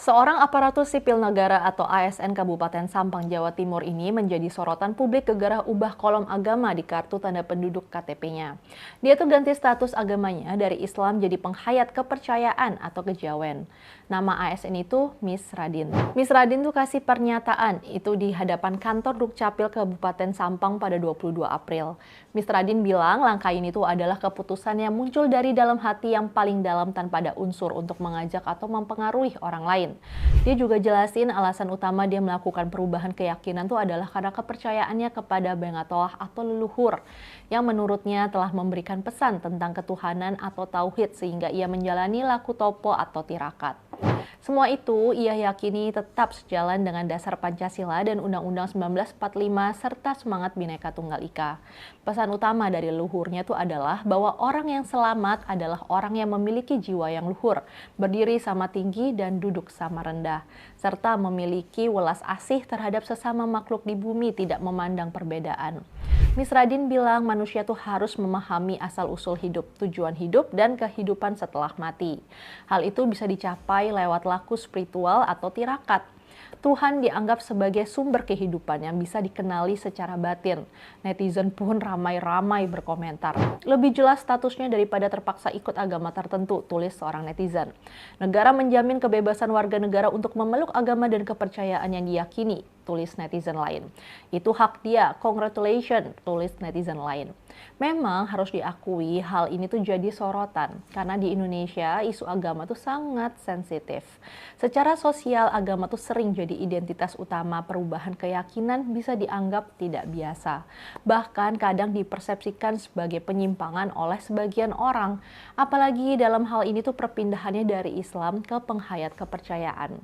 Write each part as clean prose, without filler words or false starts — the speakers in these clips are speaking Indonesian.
Seorang aparatur sipil negara atau ASN Kabupaten Sampang, Jawa Timur ini menjadi sorotan publik gara-gara ubah kolom agama di kartu tanda penduduk KTP-nya. Dia tuh ganti status agamanya dari Islam jadi penghayat kepercayaan atau kejawen. Nama ASN itu Miss Radin. Miss Radin tuh kasih pernyataan itu di hadapan kantor Dukcapil Kabupaten Sampang pada 22 April. Miss Radin bilang langkah ini tuh adalah keputusan yang muncul dari dalam hati yang paling dalam tanpa ada unsur untuk mengajak atau mempengaruhi orang lain. Dia juga jelasin alasan utama dia melakukan perubahan keyakinan itu adalah karena kepercayaannya kepada Bengatollah atau leluhur yang menurutnya telah memberikan pesan tentang ketuhanan atau tauhid sehingga ia menjalani laku topo atau tirakat. Semua itu ia yakini tetap sejalan dengan dasar Pancasila dan Undang-Undang 1945 serta semangat Bhinneka Tunggal Ika. Pesan utama dari leluhurnya itu adalah bahwa orang yang selamat adalah orang yang memiliki jiwa yang luhur, berdiri sama tinggi dan duduk sama rendah, serta memiliki welas asih terhadap sesama makhluk di bumi tidak memandang perbedaan. Miss Radin bilang manusia tuh harus memahami asal-usul hidup, tujuan hidup, dan kehidupan setelah mati. Hal itu bisa dicapai lewat laku spiritual atau tirakat. Tuhan dianggap sebagai sumber kehidupan yang bisa dikenali secara batin. Netizen pun ramai-ramai berkomentar. Lebih jelas statusnya daripada terpaksa ikut agama tertentu, tulis seorang netizen. Negara menjamin kebebasan warga negara untuk memeluk agama dan kepercayaan yang diyakini, tulis netizen lain. Itu hak dia, congratulations, tulis netizen lain. Memang harus diakui hal ini tuh jadi sorotan, karena di Indonesia isu agama tuh sangat sensitif. Secara sosial agama tuh sering jadi identitas utama, perubahan keyakinan bisa dianggap tidak biasa. Bahkan kadang dipersepsikan sebagai penyimpangan oleh sebagian orang. Apalagi dalam hal ini tuh perpindahannya dari Islam ke penghayat kepercayaan.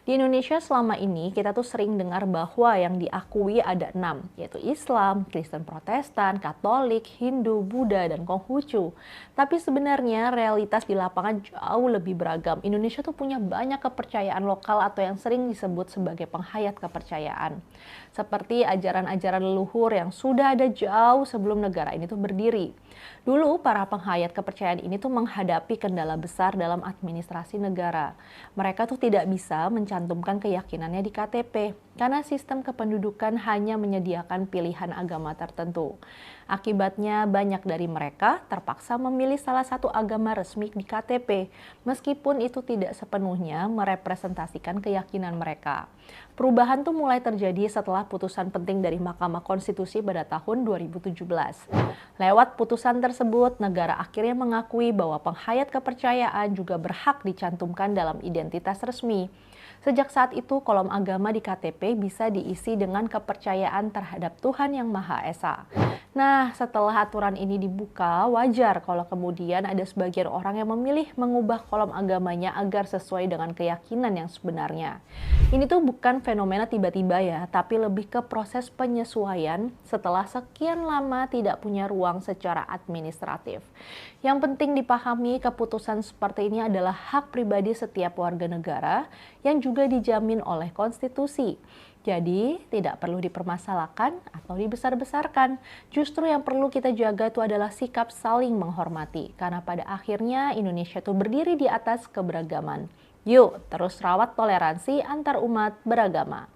Di Indonesia selama ini kita tuh sering dengar bahwa yang diakui ada 6, yaitu Islam, Kristen Protestan, Katolik, Hindu, Buddha, dan Konghucu. Tapi sebenarnya realitas di lapangan jauh lebih beragam. Indonesia tuh punya banyak kepercayaan lokal atau yang sering disebut sebagai penghayat kepercayaan. Seperti ajaran-ajaran leluhur yang sudah ada jauh sebelum negara ini tuh berdiri. Dulu para penghayat kepercayaan ini tuh menghadapi kendala besar dalam administrasi negara. Mereka tuh tidak bisa mencantumkan keyakinannya di KTP karena sistem kependudukan hanya menyediakan pilihan agama tertentu. Akibatnya banyak dari mereka terpaksa memilih salah satu agama resmi di KTP, meskipun itu tidak sepenuhnya merepresentasikan keyakinan mereka. Perubahan tuh mulai terjadi setelah putusan penting dari Mahkamah Konstitusi pada tahun 2017. Lewat putusan tersebut, negara akhirnya mengakui bahwa penghayat kepercayaan juga berhak dicantumkan dalam identitas resmi. Sejak saat itu, kolom agama di KTP bisa diisi dengan kepercayaan terhadap Tuhan Yang Maha Esa. Nah, setelah aturan ini dibuka, wajar kalau kemudian ada sebagian orang yang memilih mengubah kolom agamanya agar sesuai dengan keyakinan yang sebenarnya. Ini tuh bukan fenomena tiba-tiba ya, tapi lebih ke proses penyesuaian setelah sekian lama tidak punya ruang secara administratif. Yang penting dipahami, keputusan seperti ini adalah hak pribadi setiap warga negara yang juga dijamin oleh konstitusi. Jadi, tidak perlu dipermasalahkan atau dibesar-besarkan. Justru yang perlu kita jaga itu adalah sikap saling menghormati. Karena pada akhirnya Indonesia itu berdiri di atas keberagaman. Yuk, terus rawat toleransi antar umat beragama.